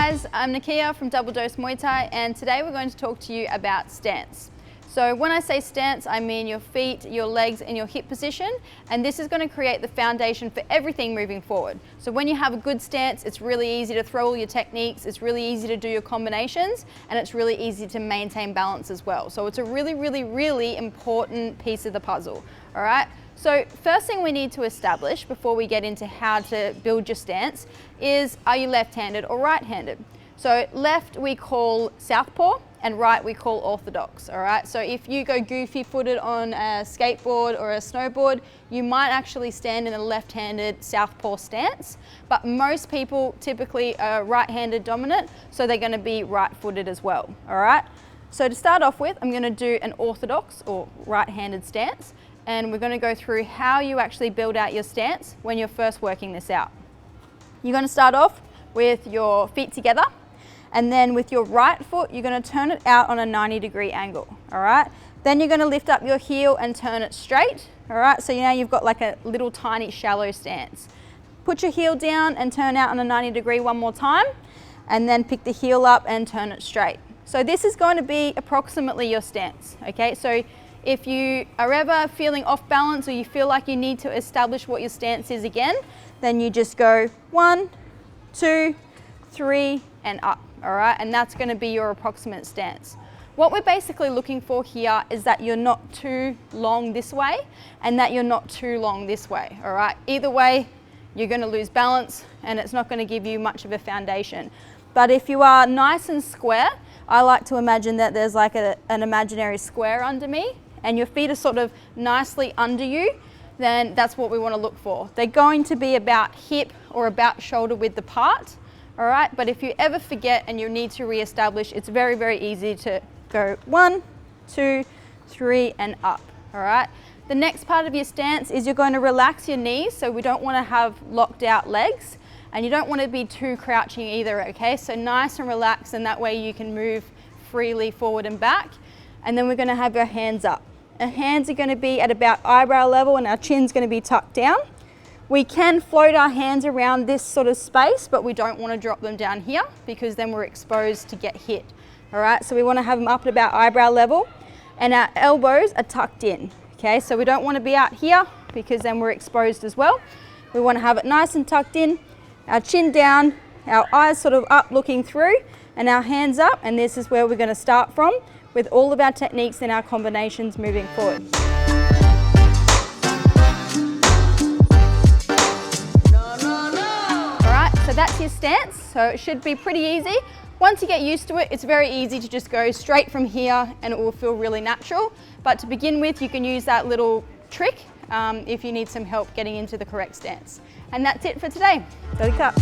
guys, I'm Nakia from Double Dose Muay Thai, and today we're going to talk to you about stance. So when I say stance, I mean your feet, your legs and your hip position, and this is going to create the foundation for everything moving forward. So when you have a good stance, it's really easy to throw all your techniques, it's really easy to do your combinations, and it's really easy to maintain balance as well. So it's a really important piece of the puzzle, all right? So first thing we need to establish before we get into how to build your stance is, are you left-handed or right-handed? So left we call southpaw and right we call orthodox, all right? So if you go goofy footed on a skateboard or a snowboard, you might actually stand in a left-handed southpaw stance, but most people typically are right-handed dominant, so they're gonna be right-footed as well, all right? So to start off with, I'm gonna do an orthodox or right-handed stance, and we're gonna go through how you actually build out your stance when you're first working this out. You're gonna start off with your feet together, and then with your right foot, you're gonna turn it out on a 90-degree angle, all right? Then you're gonna lift up your heel and turn it straight, all right? So now you've got like a little tiny shallow stance. Put your heel down and turn out on a 90-degree one more time, and then pick the heel up and turn it straight. So this is going to be approximately your stance, okay? So if you are ever feeling off balance or you feel like you need to establish what your stance is again, then you just go 1, 2, 3, and up, all right? And that's gonna be your approximate stance. What we're basically looking for here is that you're not too long this way and that you're not too long this way, all right? Either way, you're gonna lose balance and it's not gonna give you much of a foundation. But if you are nice and square, I like to imagine that there's like an imaginary square under me and your feet are sort of nicely under you, then that's what we want to look for. They're going to be about hip or about shoulder width apart, all right? But if you ever forget and you need to reestablish, it's very easy to go 1, 2, 3, and up, all right? The next part of your stance is you're going to relax your knees, so we don't want to have locked out legs, and you don't want to be too crouching either, okay? So nice and relaxed, and that way you can move freely forward and back. And then we're going to have our hands up. Our hands are going to be at about eyebrow level and our chin's going to be tucked down. We can float our hands around this sort of space, but we don't want to drop them down here because then we're exposed to get hit. All right, so we want to have them up at about eyebrow level and our elbows are tucked in. Okay, so we don't want to be out here because then we're exposed as well. We want to have it nice and tucked in, our chin down, our eyes sort of up looking through, and our hands up, and this is where we're going to start from with all of our techniques and our combinations moving forward. All right, so that's your stance, so it should be pretty easy. Once you get used to it, it's very easy to just go straight from here and it will feel really natural. But to begin with, you can use that little trick if you need some help getting into the correct stance. And that's it for today. Belly cut.